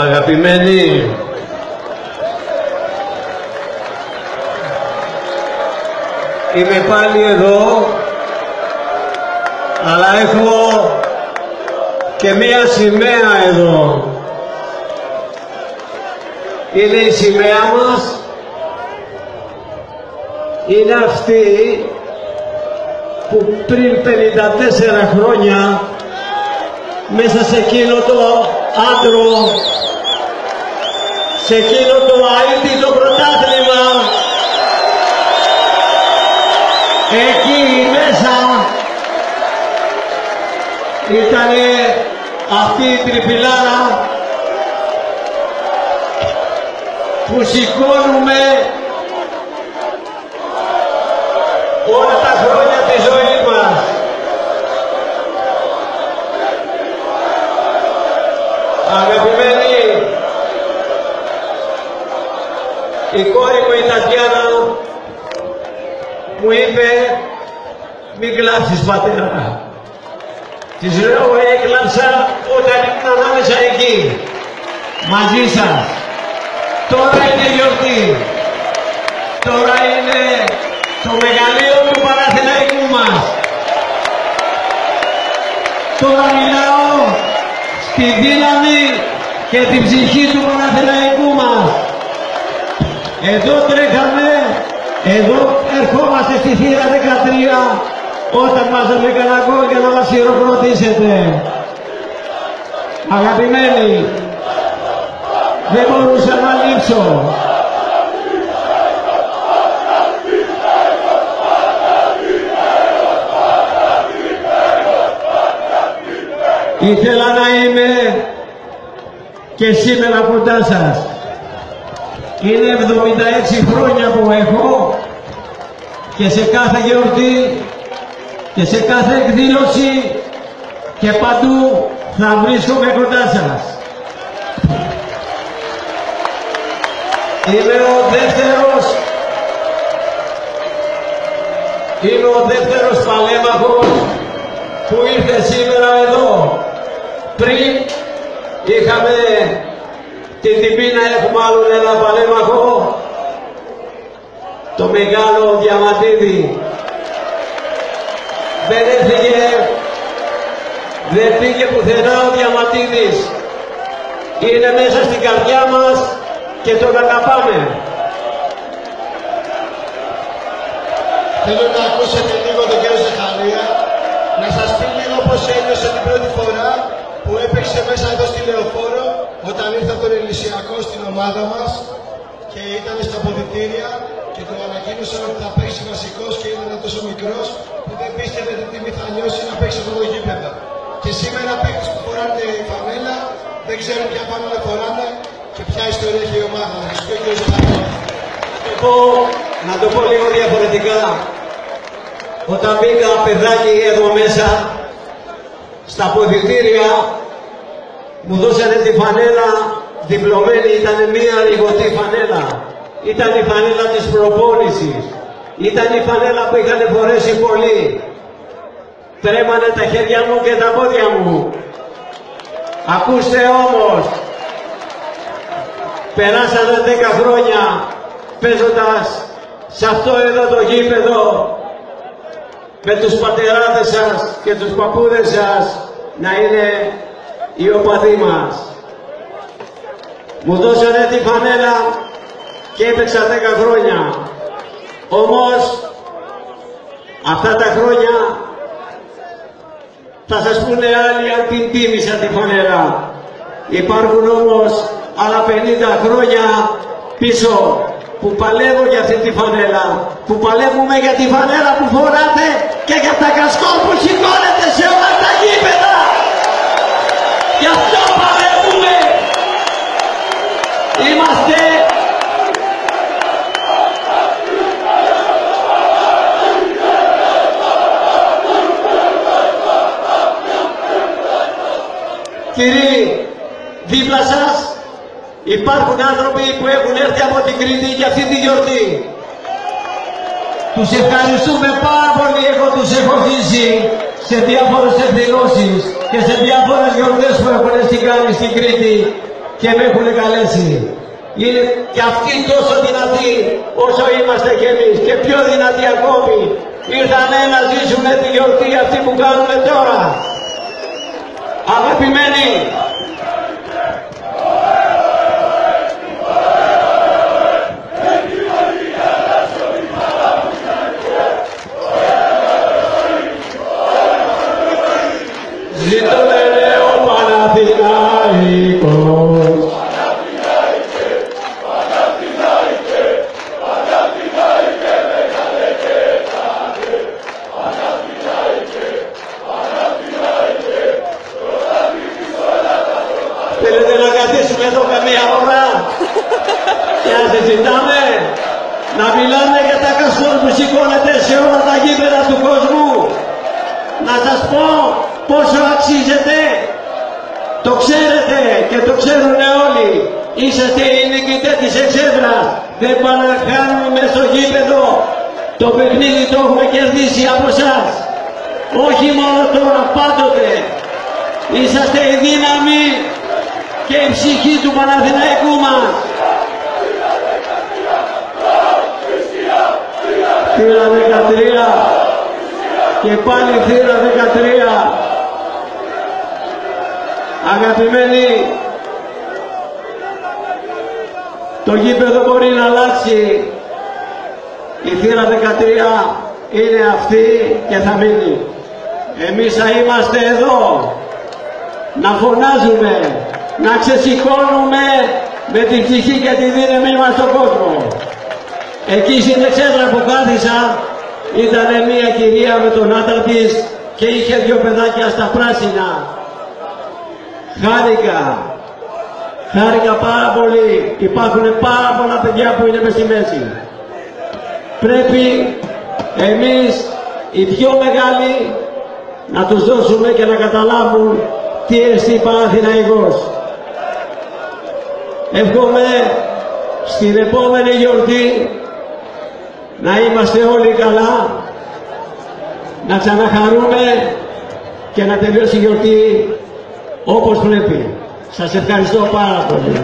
Αγαπημένοι, είμαι πάλι εδώ, αλλά έχω και μία σημαία εδώ. Είναι η σημαία μας, είναι αυτή που πριν 54 χρόνια μέσα σε εκείνο το άντρο, σε εκείνο το αίτητο πρωτάθλημα, εκεί μέσα ήτανε αυτή η τριφυλάρα που σηκώνουμε όλα τα χρόνια της ζωής μας. Αγαπημένοι, η κόρη μου η Τατιάνα μου είπε μην κλάψεις πατέρα. Της λέω έκλαψα όταν ήμουν ανάμεσα εκεί, μαζί σας. Τώρα είναι γιορτή. Τώρα είναι το μεγαλείο του Παναθηναϊκού μας. Τώρα μιλάω στη δύναμη και την ψυχή του Παναθηναϊκού μας. Εδώ τρέχαμε, εδώ ερχόμαστε στη θύρα 13 όταν βάζαμε κανένα γκολ για να μας χειροκροτήσετε. Αγαπημένοι, δεν μπορούσα να λείψω. Ήθελα να είμαι και σήμερα κοντά σας. Είναι 76 χρόνια που έχω και σε κάθε γιορτή και σε κάθε εκδήλωση και παντού θα βρίσκομαι κοντά σας. Είμαι ο δεύτερος παλέμαχος που ήρθε σήμερα εδώ. Πριν είχαμε την τιμή να έχουμε άλλον ένα παλέμαχο, το μεγάλο Διαμαντίδη. Δεν έφυγε, δεν πήγε πουθενά ο Διαμαντίδης. Είναι μέσα στην καρδιά μας και τον αγαπάμε. Θέλω να ακούσετε λίγο τον κύριο Ζεχαρία, να σας πει λίγο πώς ένιωσε την πρώτη φορά που έπαιξε μέσα εδώ στη Λεωφόρο, όταν ήρθε από τον Ελυσιακό στην ομάδα μας και ήταν στα αποδυτήρια και του ανακοίνωσαν ότι θα παίξει βασικός και ήταν τόσο μικρός που δεν πίστευε τι τιμή θα νιώσει να παίξει αυτό το γήπεδο. Και σήμερα παίκτες που φοράνε η φανέλα δεν ξέρουν ποια φανέλα φοράνε και ποια ιστορία έχει η ομάδα. Ευχαριστώ κύριο Ζεχαρία. Εγώ να το πω λίγο διαφορετικά. Όταν μπήκα παιδάκι εδώ μέσα στα αποδυτήρια, μου δώσανε τη φανέλα διπλωμένη, ήταν μία λιγωτή φανέλα. Ήταν η φανέλα της προπόνησης. Ήταν η φανέλα που είχαν φορέσει πολλοί. Τρέμανε τα χέρια μου και τα πόδια μου. Ακούστε όμως, περάσανε 10 χρόνια παίζοντας σε αυτό εδώ το γήπεδο με τους πατεράδες σας και τους παππούδες σας να είναι οι οπαδοί μας. Μου δώσανε τη φανέλα και έπαιξα 10 χρόνια. Όμως αυτά τα χρόνια θα σας πούνε άλλοι αν την τίμησα τη φανέλα. Υπάρχουν όμως άλλα 50 χρόνια πίσω που παλεύω για αυτή τη φανέλα, που παλεύουμε για τη φανέλα που φοράτε και για τα κασκόλ που σηκώνετε σε όλα τα γήπεδα. Γι' αυτό παλεύουμε. Είμαστε κύριοι, δίπλα σας υπάρχουν άνθρωποι που έχουν έρθει από την Κρήτη για αυτή τη γιορτή. Τους ευχαριστούμε πάρα πολύ, εγώ τους έχω ζήσει σε διάφορες εκδηλώσεις και σε διάφορες γιορτές που έχουν κάνει στην Κρήτη και με έχουν καλέσει. Είναι και αυτοί τόσο δυνατοί όσο είμαστε κι εμείς και πιο δυνατοί ακόμη. Ήρθανε να ζήσουν τη γιορτή αυτή που κάνουμε τώρα. Αγαπημένοι, ζήτω λένε ο Παναθηναϊκός. Θέλετε να καθίσουμε εδώ καμία ώρα και να συζητάμε, να μιλάμε για τα καστόρ που σηκώνεται σε όλα τα γήπεδα του κόσμου. Να σας πω πόσο αξίζετε, το ξέρετε και το ξέρουν όλοι. Είσαστε οι νικητές της εξέδρας, δεν παραχάνουμε μες στο γήπεδο. Το παιχνίδι το έχουμε κερδίσει από εσάς. Όχι μόνο τώρα, πάντοτε. Είσαστε η δύναμη και η ψυχή του Παναθηναϊκού μας. Θύρα 13 και πάλι θύρα 13. Αγαπημένοι, το γήπεδο μπορεί να αλλάξει. Η θύρα 13 είναι αυτή και θα μείνει. Εμείς θα είμαστε εδώ να φωνάζουμε, να ξεσηκώνουμε με την ψυχή και τη δύναμη μας στον κόσμο. Εκεί στην εξέδρα που κάθισα ήταν μια κυρία με τον άντρα της και είχε 2 παιδάκια στα πράσινα. Χάρηκα πάρα πολύ. Υπάρχουν πάρα πολλά παιδιά που είναι μες στη μέση. Πρέπει εμείς οι πιο μεγάλοι να τους δώσουμε και να καταλάβουν τι εστί Παναθηναϊκός. Εύχομαι στην επόμενη γιορτή να είμαστε όλοι καλά, να ξαναχαρούμε και να τελειώσει η γιορτή όπως πρέπει. Σας ευχαριστώ πάρα πολύ.